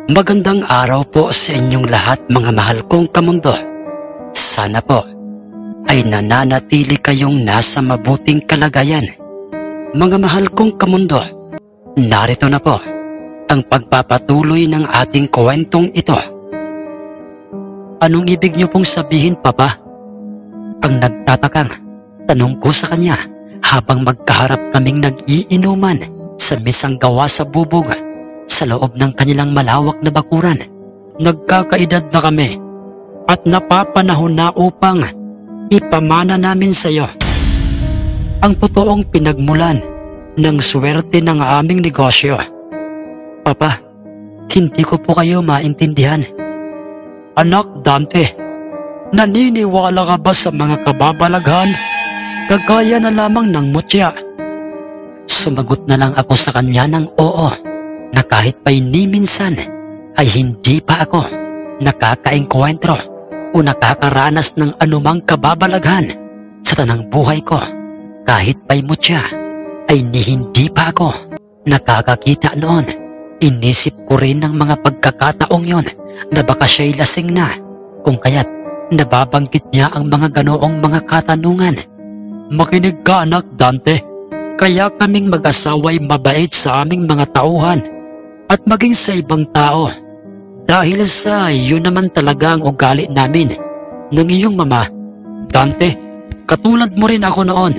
Magandang araw po sa inyong lahat mga mahal kong kamundo. Sana po ay nananatili kayong nasa mabuting kalagayan. Mga mahal kong kamundo, narito na po ang pagpapatuloy ng ating kwentong ito. Anong ibig niyo pong sabihin, Papa? Ang nagtatakang tanong ko sa kanya habang magkaharap kaming nag-iinuman sa mesang gawa sa bubog sa loob ng kanilang malawak na bakuran. Nagkakaedad na kami at napapanahon na upang ipamana namin sa iyo ang totoong pinagmulan ng swerte ng aming negosyo. Papa, hindi ko po kayo maintindihan. Anak Dante, naniniwala ka ba sa mga kababalaghan kagaya na lamang ng mutya? Sumagot na lang ako sa kanya ng oo, na kahit pa'y ni minsan ay hindi pa ako nakakaengkwentro o nakakaranas ng anumang kababalaghan sa tanang buhay ko. Kahit pa'y mutya ay hindi pa ako nakakakita noon. Inisip ko rin ng mga pagkakataong yon na baka siya'y lasing na, kung kaya't nababanggit niya ang mga ganoong mga katanungan. Makinig ka, anak Dante, kaya kaming mag-asawa'y mabait sa aming mga tauhan at maging sa ibang tao. Dahil sa yun naman talaga ang ugali namin ng iyong mama. Dante, katulad mo rin ako noon.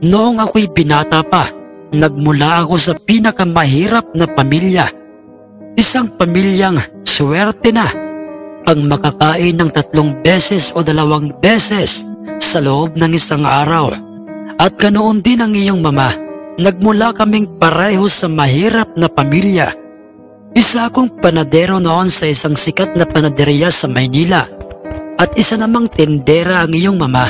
Noong ako'y binata pa, nagmula ako sa pinakamahirap na pamilya. Isang pamilyang swerte na ang makakain ng 3 beses o 2 beses sa loob ng isang araw. At ganoon din ang iyong mama. Nagmula kaming pareho sa mahirap na pamilya. Isa akong panadero noon sa isang sikat na panaderia sa Maynila at isa namang tindera ang iyong mama.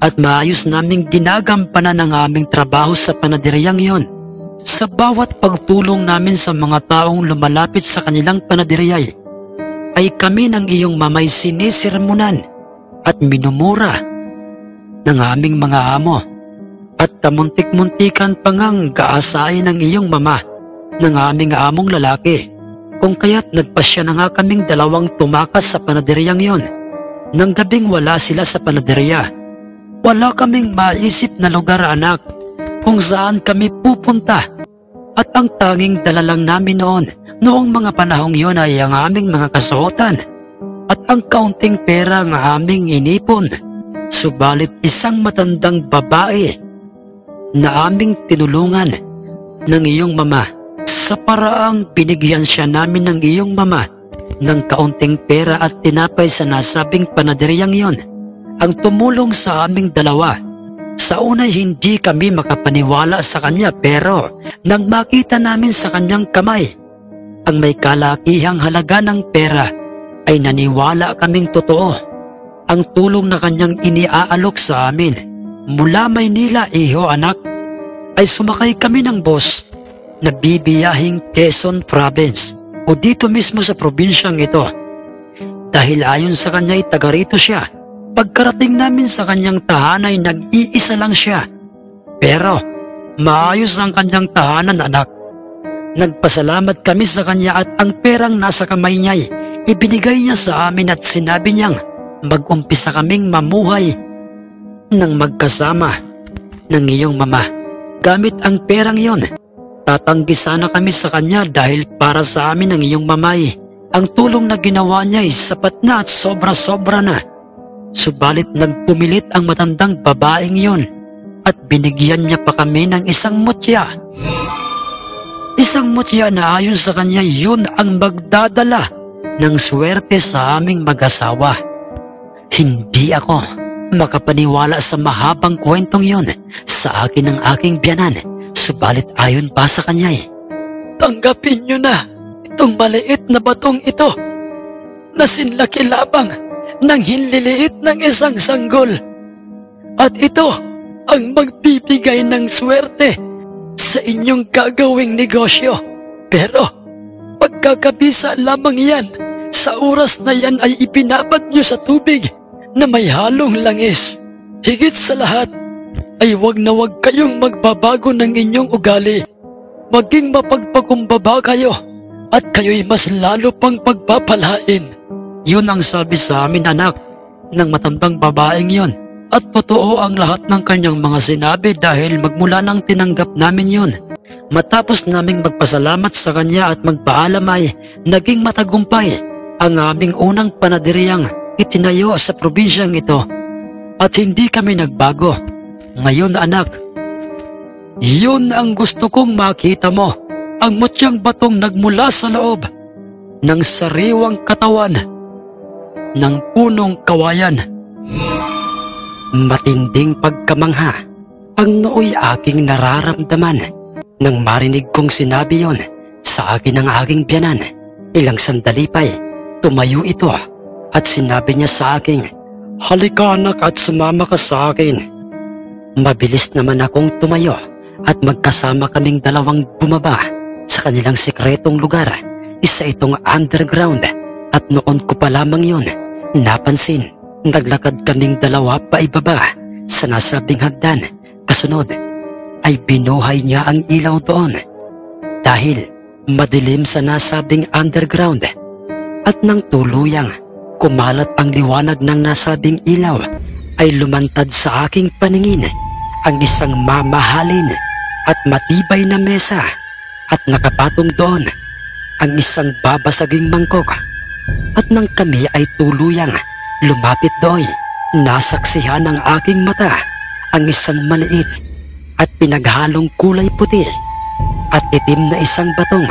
At maayos naming ginagampanan ang aming trabaho sa panaderiyang iyon. Sa bawat pagtulong namin sa mga taong lumalapit sa kanilang panaderiyay, ay kami ng iyong mamay sinisirmunan at minumura ng aming mga amo. At kamuntik-muntikan pa ngang gaasain ng iyong mama ng aming among lalaki, kung kaya't nagpasya na nga kaming 2 tumakas sa panaderyang yon. Nang gabing wala sila sa panaderya, wala kaming maisip na lugar, anak, kung saan kami pupunta. At ang tanging dala lang namin noong mga panahong yon ay ang aming mga kasuotan at ang kaunting pera ng aming inipon. Subalit isang matandang babae na aming tinulungan ng iyong mama, sa paraang binigyan siya namin ng iyong mama ng kaunting pera at tinapay sa nasabing panaderyang yon, ang tumulong sa aming 2. Sa unay hindi kami makapaniwala sa kanya, pero nang makita namin sa kanyang kamay ang may kalakihang halaga ng pera, ay naniwala kaming totoo ang tulong na kanyang iniaalok sa amin. Mula Maynila, iho anak, ay sumakay kami ng bus na bibiyahing Quezon Province o dito mismo sa probinsyang ito. Dahil ayon sa kanya ay taga rito siya. Pagkarating namin sa kanyang tahanan ay nag-iisa lang siya. Pero maayos ang kanyang tahanan, anak. Nagpasalamat kami sa kanya at ang perang nasa kamay niya ay ibinigay niya sa amin at sinabi niyang mag-umpisa kaming mamuhay ng magkasama ng iyong mama. Gamit ang perang iyon, tatanggi sana kami sa kanya dahil para sa amin ng iyong mamay, ang tulong na ginawa niya ay sapat na at sobra-sobra na. Subalit nagpumilit ang matandang babaeng iyon at binigyan niya pa kami ng isang mutya. Isang mutya na ayon sa kanya yun ang magdadala ng swerte sa aming mag-asawa. Hindi ako makapaniwala sa mahabang kwentong yon sa akin ng aking biyanan. Subalit ayon pa sa kanya tanggapin niyo na itong maliit na batong ito na sinlaki labang ng hinliliit ng isang sanggol. At ito ang magbibigay ng swerte sa inyong gagawing negosyo. Pero pagkakabisa lamang yan, sa oras na yan ay ipinabad niyo sa tubig na may halong langis. Higit sa lahat ay wag na wag kayong magbabago ng inyong ugali. Maging mapagpakumbaba kayo at kayo'y mas lalo pang pagpapalain. Yun ang sabi sa amin, anak, ng matandang babaeng yon. At totoo ang lahat ng kanyang mga sinabi dahil magmula nang tinanggap namin yon. Matapos naming magpasalamat sa kanya at magpaalam ay naging matagumpay ang aming unang panaderiyang itinayo sa probinsyang ito. At hindi kami nagbago. Ngayon, anak, yun ang gusto kong makita mo. Ang mutyang batong nagmula sa loob ng sariwang katawan ng punong kawayan. Matinding pagkamangha ang nooy aking nararamdaman nang marinig kong sinabi yon sa akin ng aking biyanan. Ilang sandali pa'y tumayo ito at sinabi niya sa akin, "Halika anak at sumama ka sa akin." Mabilis naman akong tumayo at magkasama kaming dalawang bumaba sa kanilang sekretong lugar. Isa itong underground at noon ko pa lamang yon napansin. Naglakad kaming dalawa paibaba sa nasabing hagdan. Kasunod ay binuhay niya ang ilaw doon dahil madilim sa nasabing underground. At nang tuluyang kumalat ang liwanag ng nasabing ilaw ay lumantad sa aking paningin ang isang mamahalin at matibay na mesa at nakapatong doon ang isang babasaging mangkok. At nang kami ay tuluyang lumapit doon, nasaksihan ng aking mata ang isang maliit at pinaghalong kulay puti at itim na isang batong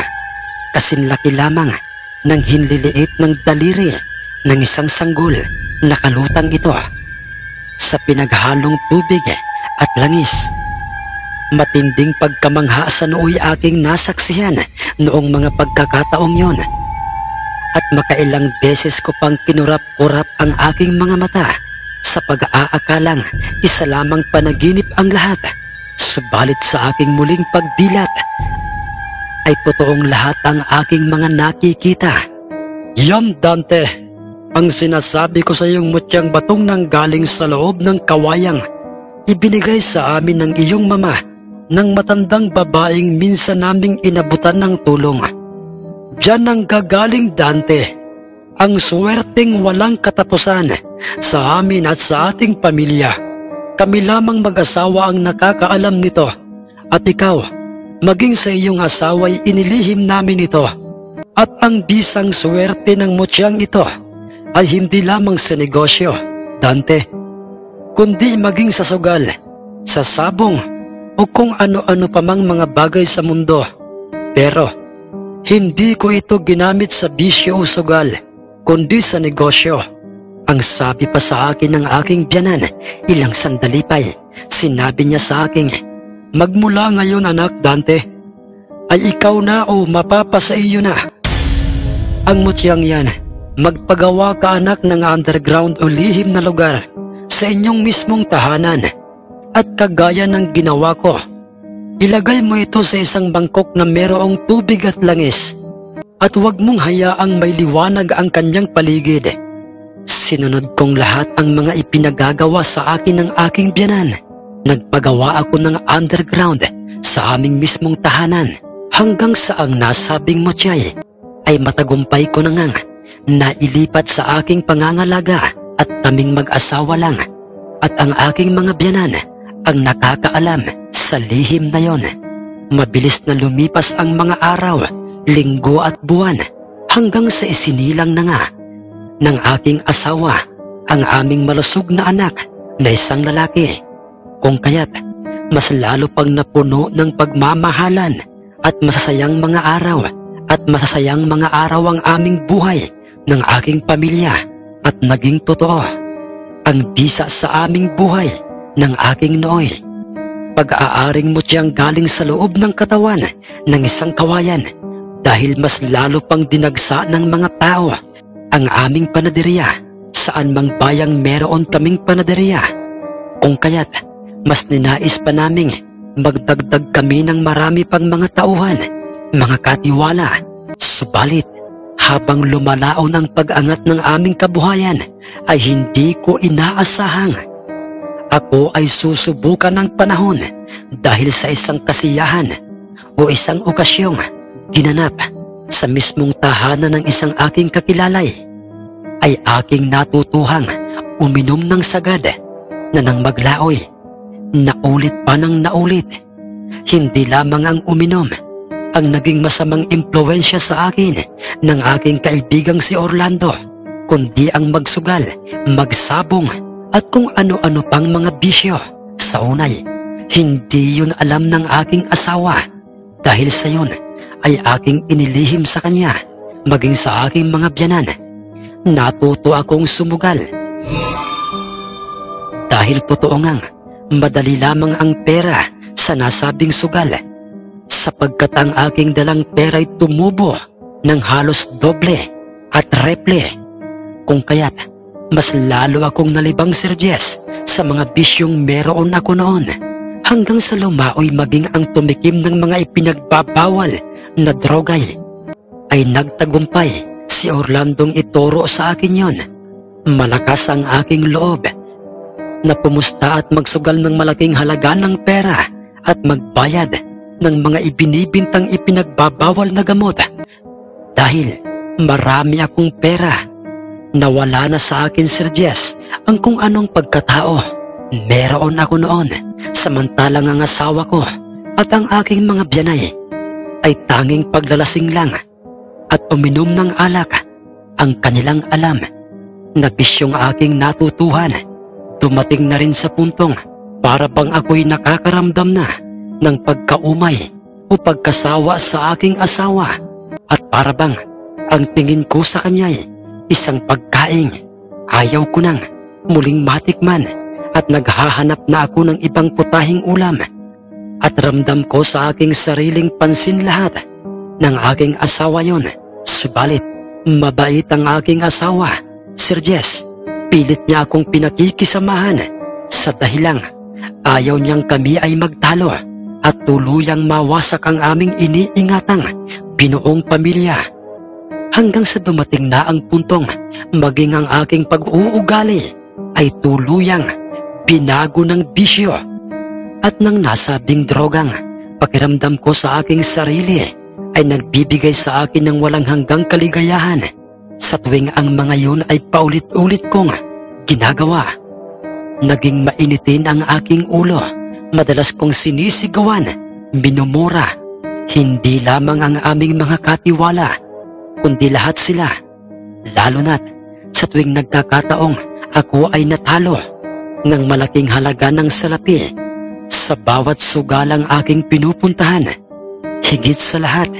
kasinlaki lamang ng hinliliit ng daliri ng isang sanggol. Nakalutang ito sa pinaghalong tubig at langis. Matinding pagkamangha sa nooy aking nasaksihan noong mga pagkakataong yon. At makailang beses ko pang kinurap-kurap ang aking mga mata sa pag-aakalang isa lamang panaginip ang lahat. Subalit sa aking muling pagdilat ay totoong lahat ang aking mga nakikita. Yan, Dante, ang sinasabi ko sa iyong mutyang batong nanggaling sa loob ng kawayang ibinigay sa amin ng iyong mama ng matandang babaeng minsan naming inabutan ng tulong. Diyan ang gagaling, Dante, ang swerteng walang katapusan sa amin at sa ating pamilya. Kami lamang mag-asawa ang nakakaalam nito at ikaw, maging sa iyong asawa'y inilihim namin ito. At ang bisang swerte ng mutyang ito ay hindi lamang sa negosyo, Dante, kundi maging sa sugal, sa sabong o kung ano-ano pa mang mga bagay sa mundo. Pero hindi ko ito ginamit sa bisyo o sugal, kundi sa negosyo. Ang sabi pa sa akin ng aking biyanan, ilang sandali pa'y sinabi niya sa akin, "Magmula ngayon, anak Dante, ay ikaw na o mapapasa iyo na ang mutyang yan. Magpagawa ka anak ng underground o lihim na lugar sa inyong mismong tahanan. At kagaya ng ginawa ko, ilagay mo ito sa isang bangkok na merong tubig at langis at huwag mong hayaang may liwanag ang kanyang paligid." Sinunod kong lahat ang mga ipinagagawa sa akin ng aking biyanan. Nagpagawa ako ng underground sa aming mismong tahanan hanggang sa ang nasabing mutyay ay matagumpay ko na ngang nailipat sa aking pangangalaga at kaming mag-asawa lang. At ang aking mga biyanan ang nakakaalam sa lihim na yon. Mabilis na lumipas ang mga araw, linggo at buwan hanggang sa isinilang na nga ng aking asawa ang aming malusog na anak na isang lalaki. Kung kaya't mas lalo pang napuno ng pagmamahalan at masasayang mga araw ang aming buhay ng aking pamilya at naging totoo ang bisa sa aming buhay ng aking nooy. Pag-aaring mutyang galing sa loob ng katawan ng isang kawayan dahil mas lalo pang dinagsa ng mga tao ang aming panaderya saan mang bayang meron kaming panaderya. Kung kaya't mas ninais pa naming magdagdag kami ng marami pang mga tauhan, mga katiwala. Subalit habang lumalaon ang pag-angat ng aming kabuhayan ay hindi ko inaasahang ako ay susubukan ng panahon dahil sa isang kasiyahan o isang okasyong ginanap sa mismong tahanan ng isang aking kakilala ay aking natutuhang uminom ng sagad na nang maglaoy, naulit pa ng naulit. Hindi lamang ang uminom ang naging masamang impluwensya sa akin ng aking kaibigang si Orlando, kundi ang magsugal, magsabong at kung ano-ano pang mga bisyo. Sa unay, hindi yun alam ng aking asawa. Dahil sa yun ay aking inilihim sa kanya, maging sa aking mga biyanan. Natuto akong sumugal. Dahil totoo ngang madali lamang ang pera sa nasabing sugal, sapagkat ang aking dalang pera'y tumubo ng halos doble at reple. Kung kaya't mas lalo akong nalibang, Sir Jess, sa mga bisyong meron ako noon, hanggang sa lumaoy maging ang tumikim ng mga ipinagbabawal na drogay. Ay nagtagumpay si Orlandong ituro sa akin yon. Malakas ang aking loob na pumusta at magsugal ng malaking halaga ng pera at magbayad ng mga ibinibintang ipinagbabawal na gamot. Dahil marami akong pera, nawala na sa akin, Sir Jess, ang kung anong pagkatao meron ako noon, samantalang ang asawa ko at ang aking mga biyanay ay tanging paglalasing lang at uminom ng alak. Ang kanilang alam na bisyong aking natutuhan, dumating na rin sa puntong para bang ako'y nakakaramdam na ng pagkaumay o pagkasawa sa aking asawa, at para bang ang tingin ko sa kanya'y isang pagkaing ayaw ko nang muling matikman, at naghahanap na ako ng ibang putahing ulam. At ramdam ko sa aking sariling pansin lahat ng aking asawa yon. Subalit mabait ang aking asawa, Sir Jess. Pilit niya akong pinakikisamahan sa dahilang ayaw niyang kami ay magtalo at tuluyang mawasak ang aming iniingatang binuong pamilya. Hanggang sa dumating na ang puntong maging ang aking pag-uugali ay tuluyang binago ng bisyo. At nang nasabing drogang pakiramdam ko sa aking sarili ay nagbibigay sa akin ng walang hanggang kaligayahan, sa tuwing ang mga yun ay paulit-ulit kong ginagawa. Naging mainitin ang aking ulo, madalas kong sinisigawan, minumura, hindi lamang ang aming mga katiwala, kundi lahat sila. Lalo na't sa tuwing nagkakataong ako ay natalo ng malaking halaga ng salapi sa bawat sugalang aking pinupuntahan. Higit sa lahat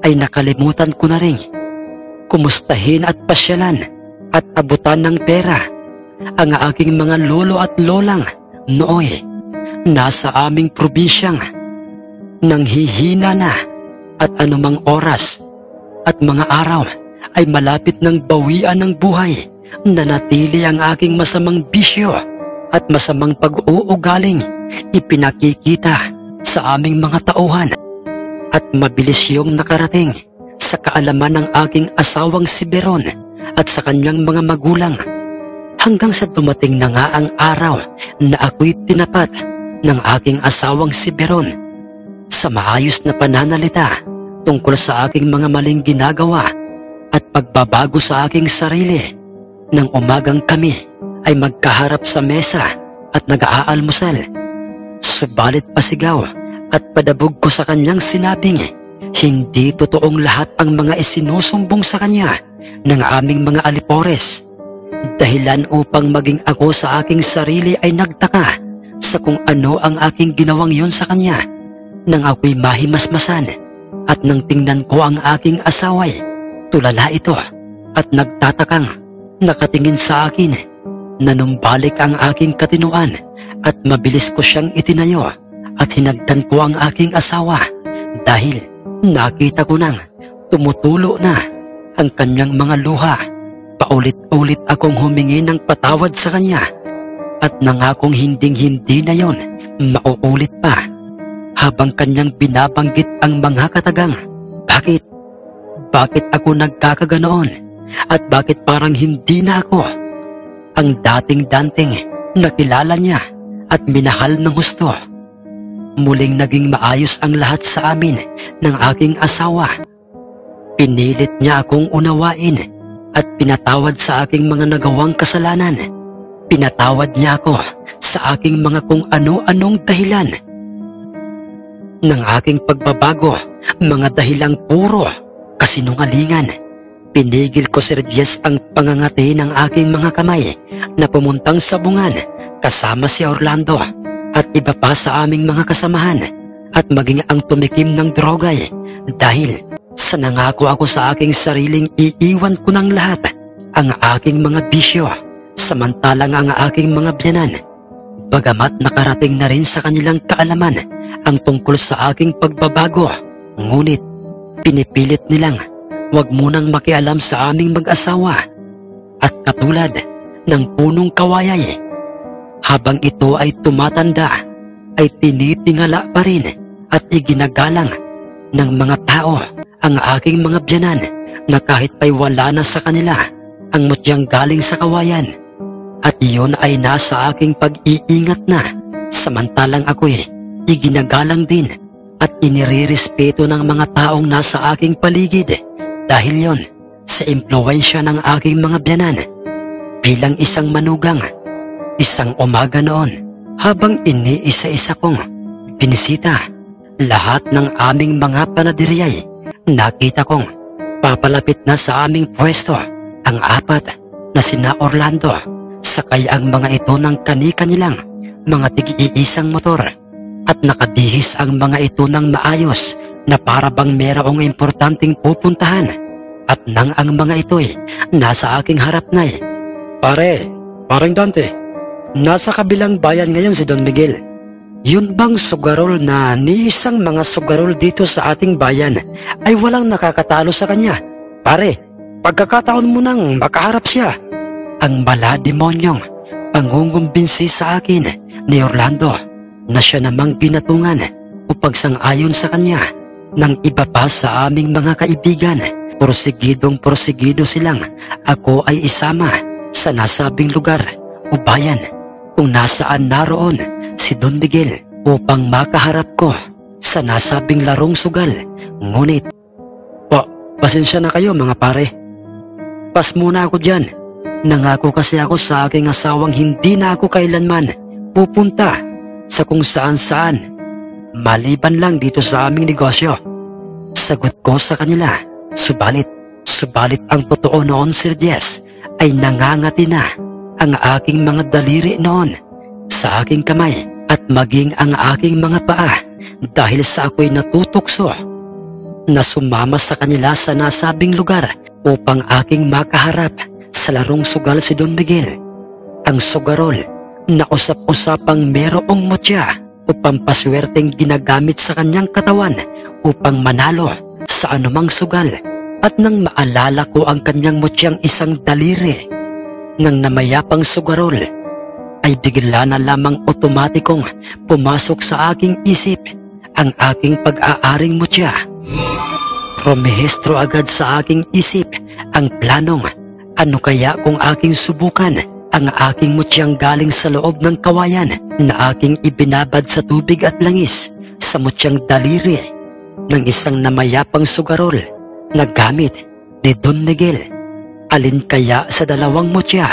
ay nakalimutan ko na rin kumustahin at pasyalan at abutan ng pera ang aking mga lolo at lolang nooy nasa aming probinsyang nanghihina na, at anumang oras at mga araw ay malapit ng bawian ng buhay, nanatili ang aking masamang bisyo at masamang pag-uugaling ipinakikita sa aming mga tauhan, at mabilis yung nakarating sa kaalaman ng aking asawang si Beron at sa kanyang mga magulang, hanggang sa dumating na nga ang araw na ako'y tinapat ng aking asawang si Beron sa maayos na pananalita tungkol sa aking mga maling ginagawa at pagbabago sa aking sarili. Nang umagang kami ay magkaharap sa mesa at nag-aalmusal, subalit pasigaw at padabog ko sa kanyang sinabing hindi totoong lahat ang mga isinusumbong sa kanya ng aming mga alipores, dahilan upang maging ako sa aking sarili ay nagtaka sa kung ano ang aking ginawang yon sa kanya. Nang ako'y mahimasmasan at nang tingnan ko ang aking asaway, tulala ito at nagtatakang nakatingin sa akin. Nanumbalik ang aking katinuan at mabilis ko siyang itinayo at hinagdan ko ang aking asawa, dahil nakita ko nang tumutulo na ang kanyang mga luha. Paulit-ulit akong humingi ng patawad sa kanya at nangakong hinding-hindi na yon mauulit pa, habang kanyang binabanggit ang mga katagang. Bakit ako nagkakaganoon? At bakit parang hindi na ako ang dating Danteng na kilala niya at minahal ng husto? Muling naging maayos ang lahat sa amin ng aking asawa. Pinilit niya akong unawain at pinatawad sa aking mga nagawang kasalanan. Pinatawad niya ako sa aking mga kung ano-anong dahilan ng aking pagbabago, mga dahilang puro kasinungalingan. Pinigil ko, Sir Jess, ang pangangati ng aking mga kamay na pumuntang sabungan kasama si Orlando at iba pa sa aming mga kasamahan at maging ang tumikim ng drogay dahil sa nangako ako sa aking sariling iiwan ko ng lahat ang aking mga bisyo samantalang ang aking mga biyanan. Bagamat nakarating na rin sa kanilang kaalaman ang tungkol sa aking pagbabago, ngunit pinipilit nilang wag munang makialam sa aming mag-asawa. At katulad ng punong kawayay, habang ito ay tumatanda, ay tinitingala pa rin at iginagalang ng mga tao ang aking mga biyanan na kahit pa'y wala na sa kanila ang mutyang galing sa kawayan. At iyon ay nasa aking pag-iingat na, samantalang ako'y iginagalang din at inirerespeto ng mga taong nasa aking paligid dahil yon sa impluwensya ng aking mga biyanan. Bilang isang manugang, isang umaga noon, habang iniisa-isa kong binisita lahat ng aming mga panaderyay, nakita kong papalapit na sa aming pwesto ang apat na sina Orlando, sakay ang mga ito ng kani-kanilang mga tig-iisang motor at nakabihis ang mga ito ng maayos na para bang merong importanteng pupuntahan. At nang ang mga ito'y nasa aking harap na Parang Dante, nasa kabilang bayan ngayon si Don Miguel. Yun bang sugarol na ni isang mga sugarol dito sa ating bayan ay walang nakakatalo sa kanya? Pare, pagkakataon mo nang makaharap siya. Ang malademonyong pangungumbinsi sa akin ni Orlando na siya namang ginatungan o pagsang-ayon sa kanya ng iba pa sa aming mga kaibigan. Porsigido silang ako ay isama sa nasabing lugar o bayan kung nasaan naroon si Don Miguel upang makaharap ko sa nasabing larong sugal. Ngunit, pasensya na kayo mga pare. Pas muna ako dyan. Nangako kasi ako sa aking asawang hindi na ako kailanman pupunta sa kung saan-saan maliban lang dito sa aming negosyo. Sagot ko sa kanila. Subalit ang totoo noon, Sir Jess, ay nangangati na ang aking mga daliri noon sa aking kamay at maging ang aking mga paa dahil sa ako'y natutukso na sumama sa kanila sa nasabing lugar upang aking makaharap sa larong sugal si Don Miguel. Ang sugarol na usap-usapang merong mutya o pampaswerteng ginagamit sa kanyang katawan upang manalo sa anumang sugal. At nang maalala ko ang kanyang mutyang isang daliri ng namayapang sugarol, ay bigla na lamang otomatikong pumasok sa aking isip ang aking pag-aaring mutya. Rumehistro agad sa aking isip ang planong ano kaya kung aking subukan ang aking mutyang galing sa loob ng kawayan na aking ibinabad sa tubig at langis sa mutyang daliri ng isang namayapang sugarol na gamit ni Don Miguel. Alin kaya sa dalawang mutya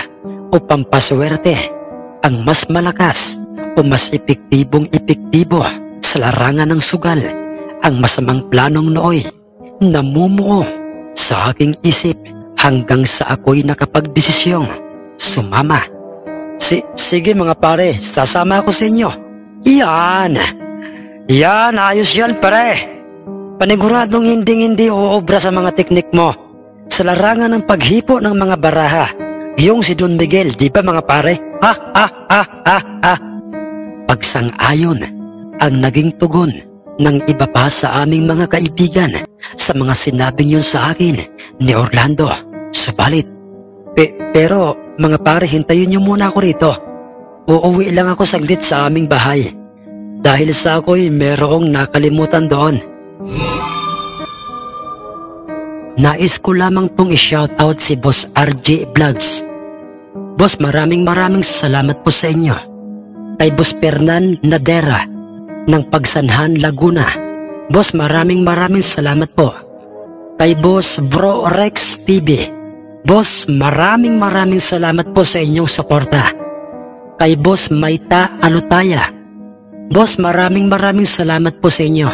o pampaswerte ang mas malakas o mas epektibo sa larangan ng sugal? Ang masamang planong nooy namumuo sa aking isip hanggang sa ako'y nakapagdesisyong sumama. Sige mga pare, sasama ako sa inyo. Yan, ayos yan pare. Paniguradong hindi uobra sa mga teknik mo sa larangan ng paghipo ng mga baraha. Yung si Don Miguel, di ba mga pare? Pagsang-ayon ang naging tugon ng iba pa sa aming mga kaibigan sa mga sinabing yun sa akin ni Orlando. Subalit, pero mga pare, hintayin niyo muna ako rito. Uuwi lang ako saglit sa aming bahay dahil sa ako'y merong nakalimutan doon. Nais ko lamang pong i-shoutout si Boss RJ Vlogs. Boss, maraming salamat po sa inyo. Kay Boss Fernan Nadera ng Pagsanhan, Laguna. Boss, maraming salamat po. kay Boss Bro Rex TV. Boss, maraming salamat po sa inyong suporta. Kay Boss Maita Alutaya. Boss, maraming salamat po sa inyo.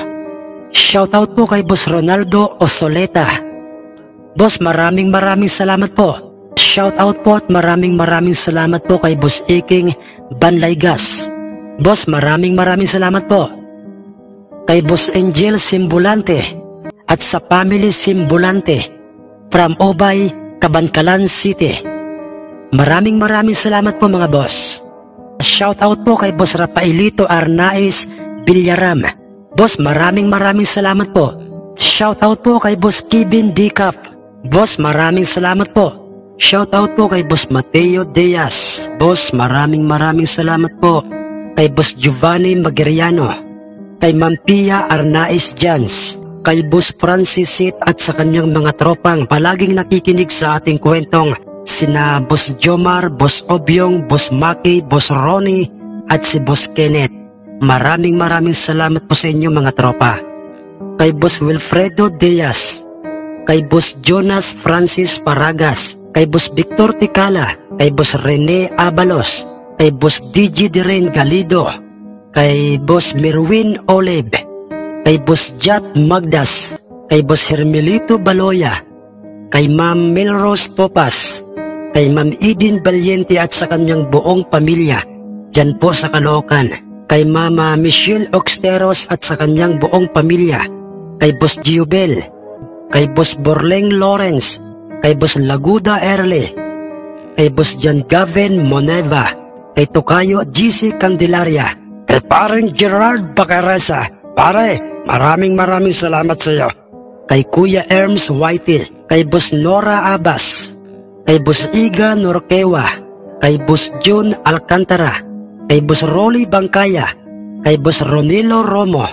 Shoutout po kay Boss Ronaldo Osoleta. Boss, maraming salamat po. Shoutout po at maraming salamat po kay Boss Iking Banlaygas. Boss, maraming salamat po. Kay Boss Angel Simbulante at sa family Simbulante from Obay, Cabancalan City. Maraming salamat po mga boss. Shoutout po kay Boss Rafaelito Arnaiz Villaram. Boss, maraming salamat po. Shoutout po kay Boss Kevin Dicap. Boss, maraming salamat po. Shoutout po kay Boss Mateo Diaz. Boss, maraming salamat po. Kay Boss Giovanni Magiriano. Kay Ma'am Pia Arnaiz Jans, kay Boss Francis Sit at sa kanyang mga tropang palaging nakikinig sa ating kwentong, sina Boss Jomar, Boss Obyong, Boss Maki, Boss Ronnie at si Boss Kenneth. Maraming salamat po sa inyo mga tropa. Kay Boss Wilfredo Diaz, kay Boss Jonas Francis Paragas, kay Boss Victor Ticala, kay Boss Rene Abalos, kay Boss DJ Diren Galido, kay Boss Merwin Olive, kay Boss Jat Magdas, kay Boss Hermelito Baloya, kay Ma'am Melrose Topas, kay Ma'am Eden Valiente at sa kanyang buong pamilya dyan po sa Caloocan, kay Mama Michelle Oxteros at sa kanyang buong pamilya, kay Boss Giubel, kay Boss Borleng Lawrence, kay Boss Laguda Erle, kay Boss John Gavin Moneva, kay Tokayo GC Candelaria, kay Parang Gerard Bacaresa. Pare, maraming salamat sa iyo. Kay Kuya Erms Whitey, kay Boss Nora Abbas, kay Boss Iga Norquewa, kay Boss June Alcantara, kay Boss Rolly Bangkaya, kay Boss Ronilo Romo,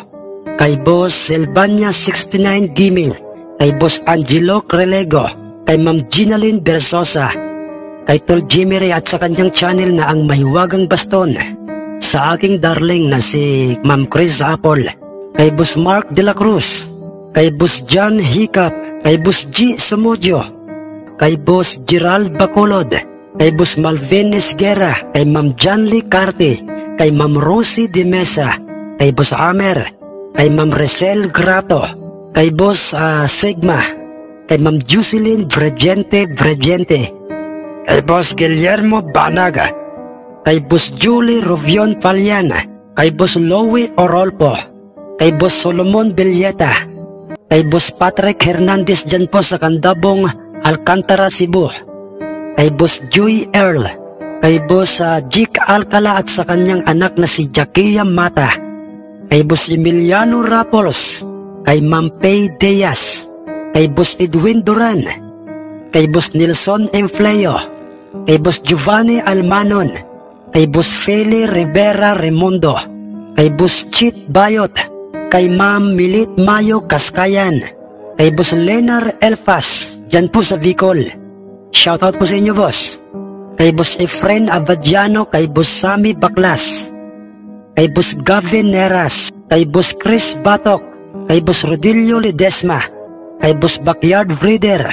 kay Boss Silvania 69 Gaming, kay Boss Angelo Crelego, kay Ma'am Ginalyn Bersosa, kay Tol Jimmy Ray at sa kanyang channel na ang Mahiwagang Baston, sa aking darling na si Ma'am Chris Apple, kay Boss Mark De La Cruz, kay Boss John Hiccup, kay Boss G Sumudio, kay Boss Gerald Bacolod, kay Boss Malvin Esguera, kay Ma'am Janly Carte, kay Ma'am Rosie De Mesa, kay Boss Amer, kay Ma'am Resel Grato, kay Boss Sigma, kay Ma'am Jocelyn Bregente, kay Boss Guillermo Banaga, kay Boss Julie Rovion Paliana, kay Boss Lowy Orolpo, kay Boss Solomon Villeta, kay Boss Patrick Hernandez dyan po sa Candabong, Alcantara, Cebu, kay Boss Joey Earl, kay Boss Jik Alcala at sa kanyang anak na si Jackia Mata, kay Boss Emiliano Rapols, kay Ma'am Pay Diaz, kay Boss Edwin Duran, kay Boss Nelson Enfleo, kay Boss Giovanni Almanon, kay Boss Feli Rivera Remundo, kay Boss Chit Bayot, kay Ma'am Milit Mayo Kaskayan, kay Boss Lenar Elfas, dyan po sa Bicol. Shoutout po sa inyo boss. Kay Boss Efren Abadiano, kay Boss Sammy Baklas, kay Boss Gavin Neras, kay Boss Chris Batok, kay Boss Rodilio Ledesma, kay Boss Backyard Breeder,